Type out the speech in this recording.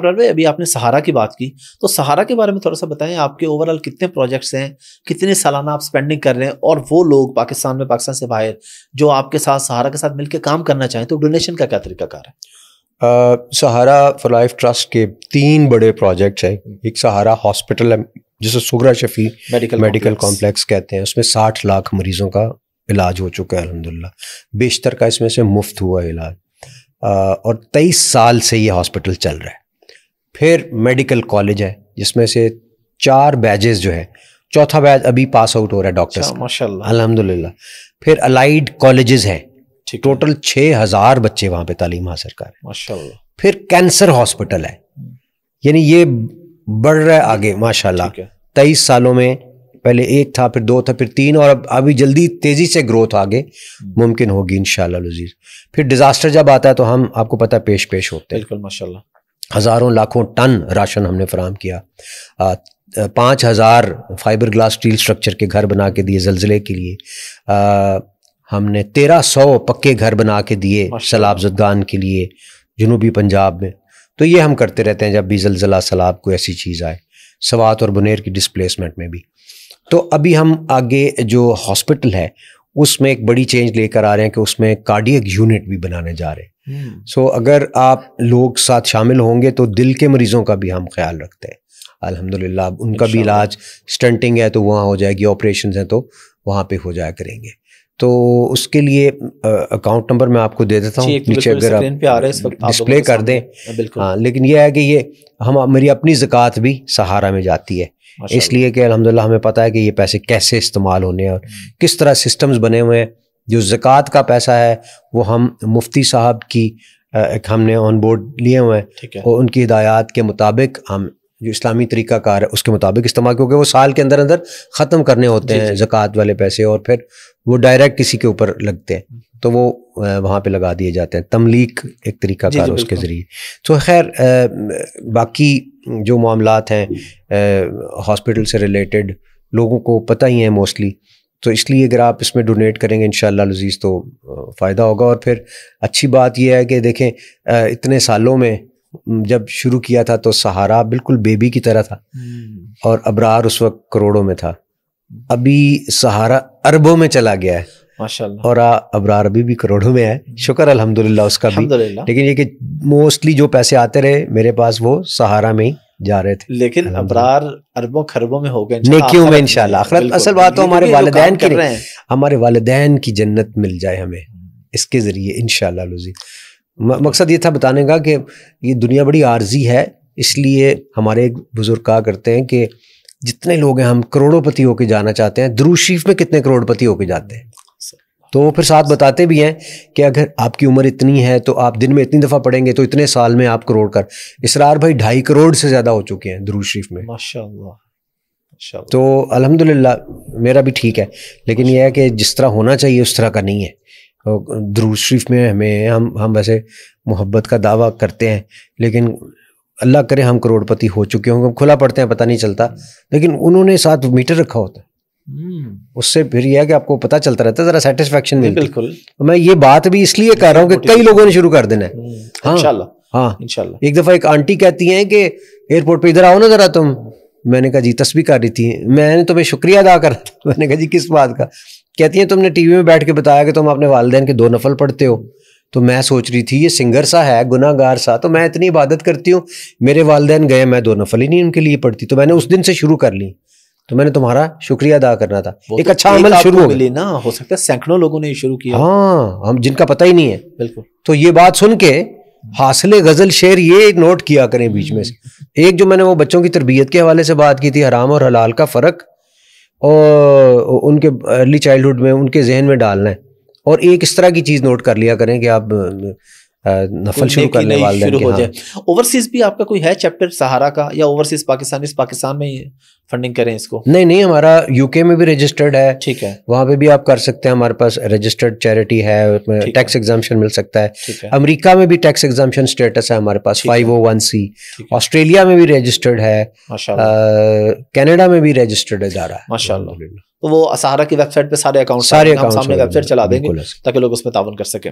ابھی آپ نے سہارا کی بات کی، تو سہارا کے بارے میں تھوڑا سا بتائیں، آپ کے اوور آل کتنے پروجیکٹس ہیں، کتنے سالانہ آپ اسپینڈنگ کر رہے ہیں، اور وہ لوگ پاکستان میں، پاکستان سے باہر جو آپ کے ساتھ سہارا کے ساتھ مل کے کام کرنا چاہیں تو ڈونیشن کا کیا طریقہ کار ہے؟ سہارا فار لائف ٹرسٹ کے 3 بڑے پروجیکٹس ہیں. ایک سہارا ہاسپٹل ہے جسے سغرا شفیع میڈیکل کمپلیکس کہتے ہیں، اس میں 60 لاکھ مریضوں کا علاج ہو چکا ہے الحمدللہ، بیشتر کا اس میں سے مفت ہوا علاج، اور 23 سال سے یہ ہاسپٹل چل رہا ہے. پھر میڈیکل کالج ہے جس میں سے 4 بیچز جو ہے، چوتھا بیچ ابھی پاس آؤٹ ہو رہا ہے ڈاکٹرز ماشاء اللہ الحمدللہ. پھر الائیڈ کالجز ہیں، ٹوٹل 6000 بچے وہاں پہ تعلیم حاصل کر رہے ہیں ماشاء اللہ. پھر کینسر ہاسپٹل ہے، یعنی یہ بڑھ رہا ہے آگے ماشاء اللہ. 23 سالوں میں پہلے 1 تھا، پھر 2 تھا، پھر 3، اور ابھی جلدی تیزی سے گروتھ آگے ممکن ہوگی انشاءاللہ العزیز. پھر ڈیزاسٹر جب آتا ہے تو ہم آپ کو پتہ ہے پیش ہوتے ہیں. بالکل ماشاء اللہ. ہزاروں لاکھوں ٹن راشن ہم نے فراہم کیا، 5000 فائبر گلاس اسٹیل سٹرکچر کے گھر بنا کے دیے زلزلے کے لیے. ہم نے 1300 پکے گھر بنا کے دیے سیلاب زدگان کے لیے جنوبی پنجاب میں. تو یہ ہم کرتے رہتے ہیں جب بھی زلزلہ سیلاب کوئی ایسی چیز آئے، سوات اور بنیر کی ڈسپلیسمنٹ میں بھی. تو ابھی ہم آگے جو ہاسپٹل ہے اس میں ایک بڑی چینج لے کر آ رہے ہیں کہ اس میں کارڈیک یونٹ بھی بنانے جا رہے ہیں. سو اگر آپ لوگ ساتھ شامل ہوں گے تو دل کے مریضوں کا بھی ہم خیال رکھتے ہیں الحمدللہ. ان کا بھی علاج، اسٹنٹنگ ہے تو وہاں ہو جائے گی، آپریشنز ہیں تو وہاں پہ ہو جایا کریں گے. تو اس کے لیے اکاؤنٹ نمبر میں آپ کو دے دیتا ہوں نیچے، اگر آپ ڈسپلے کر دیں. ہاں، لیکن یہ ہے کہ یہ میری اپنی زکوٰۃ بھی سہارا میں جاتی ہے، اس لیے کہ الحمدللہ ہمیں پتہ ہے کہ یہ پیسے کیسے استعمال ہونے ہیں اور کس طرح سسٹمز بنے ہوئے ہیں. جو زکوٰۃ کا پیسہ ہے وہ ہم مفتی صاحب کی ہم نے آن بورڈ لیے ہوئے ہیں، اور ان کی ہدایات کے مطابق ہم جو اسلامی طریقہ کار ہے اس کے مطابق استعمال، کیونکہ وہ سال کے اندر اندر ختم کرنے ہوتے ہیں زکوٰۃ والے پیسے، اور پھر وہ ڈائریکٹ کسی کے اوپر لگتے ہیں تو وہ وہاں پہ لگا دیے جاتے ہیں. تملیک ایک طریقہ کار اس کے ذریعے. تو خیر باقی جو معاملات ہیں ہاسپٹل سے ریلیٹڈ لوگوں کو پتہ ہی ہیں موسٹلی، تو اس لیے اگر آپ اس میں ڈونیٹ کریں گے انشاءاللہ العزیز تو فائدہ ہوگا. اور پھر اچھی بات یہ ہے کہ دیکھیں اتنے سالوں میں جب شروع کیا تھا تو سہارا بالکل بیبی کی طرح تھا، اور ابرار اس وقت کروڑوں میں تھا. ابھی سہارا اربوں میں چلا گیا ہے ماشاءاللہ، اور ابرار ابھی بھی کروڑوں میں ہے. شکر الحمدللہ اس کا بھی. لیکن یہ کہ موسٹلی جو پیسے آتے رہے میرے پاس وہ سہارا میں ہی جا رہے تھے، لیکن ابرار اربوں خربوں میں ہو گئے نیکیوں میں انشاءاللہ آخرت. اصل بات تو ہمارے والدین کی جنت مل جائے ہمیں اس کے ذریعے انشاءاللہ العزیز. مقصد یہ تھا بتانے کا کہ یہ دنیا بڑی عارضی ہے، اس لیے ہمارے ایک بزرگ کہا کرتے ہیں کہ جتنے لوگ ہیں ہم کروڑوں پتی ہو کے جانا چاہتے ہیں، درود شریف میں کتنے کروڑ پتی ہو کے جاتے ہیں. تو وہ پھر ساتھ بتاتے بھی ہیں کہ اگر آپ کی عمر اتنی ہے تو آپ دن میں اتنی دفعہ پڑھیں گے تو اتنے سال میں آپ کروڑ کر. اسرار بھائی 2.5 کروڑ سے زیادہ ہو چکے ہیں درود شریف میں ماشاءاللہ. تو الحمدللہ میرا بھی ٹھیک ہے، لیکن یہ ہے کہ جس طرح ہونا چاہیے اس طرح کا نہیں ہے. درود شریف میں ہم ویسے محبت کا دعویٰ کرتے ہیں، لیکن اللہ کرے ہم کروڑ پتی ہو چکے ہوں گے، کھلا پڑتے ہیں پتہ نہیں چلتا، لیکن انہوں نے ساتھ میٹر رکھا ہوتا ہے، اس سے پھر یہ ہے کہ آپ کو پتہ چلتا رہتا ہے، ذرا سیٹسفیکشن ملتی ہے. بالکل. میں یہ بات بھی اس لیے کہہ رہا ہوں کہ کئی لوگوں نے شروع کر دینا ہے. ہاں انشاءاللہ. ایک دفعہ ایک آنٹی کہتی ہیں کہ ایئرپورٹ پہ ادھر آؤ نا ذرا تم. میں نے کہا جی تسبیح کر رہی تھی. میں نے تمہیں شکریہ ادا کرا. میں نے کہا جی کس بات کا؟ کہتی ہیں تم نے ٹی وی میں بیٹھ کے بتایا کہ تم اپنے والدین کے 2 نفل پڑھتے ہو، تو میں سوچ رہی تھی یہ سنگر سا ہے، گناہ گار سا، تو میں اتنی عبادت کرتی ہوں، میرے والدین گئے میں 2 نفل ہی نہیں ان کے لیے پڑھتی، تو میں نے اس دن سے شروع کر لی. تو میں نے تمہارا شکریہ ادا کرنا تھا. ایک اچھا عمل شروع ہو گیا نا، ہو سکتا ہے سینکڑوں لوگوں نے شروع کیا. ہاں، ہم جن کا پتہ ہی نہیں ہے. بالکل. تو یہ بات سن کے حاصل غزل شعر یہ نوٹ کیا کریں بیچ میں سے. ایک جو میں نے وہ بچوں کی تربیت کے حوالے سے بات کی تھی، حرام اور حلال کا فرق، اور ان کے ارلی چائلڈہڈ میں ان کے ذہن میں ڈالنا ہے. اور ایک اس طرح کی چیز نوٹ کر لیا کریں کہ آپ نفل شروع کرنے والدین کے. ہاں. اوورسیز بھی آپ کا کوئی ہے چیپٹر سہارا کا، یا اوورسیز پاکستان میں فنڈنگ کریں اس کو؟ نہیں، ہمارا یو کے میں بھی رجسٹرڈ ہے. ٹھیک ہے. وہاں پہ بھی آپ کر سکتے ہیں، ہمارے پاس رجسٹرڈ چیریٹی ہے، ٹیکس ایگزامپشن مل سکتا ہے. امریکہ میں بھی ٹیکس ایگزامپشن اسٹیٹس ہے ہمارے پاس 501(c). آسٹریلیا میں بھی رجسٹرڈ ہے، کینیڈا میں بھی رجسٹرڈ ادارہ ہے ماشاءاللہ. تو وہ سہارا کی ویب سائٹ پہ سارے اکاؤنٹ سامنے ویب سائٹ چلا دیں گے تاکہ لوگ اس میں تعاون کر سکیں.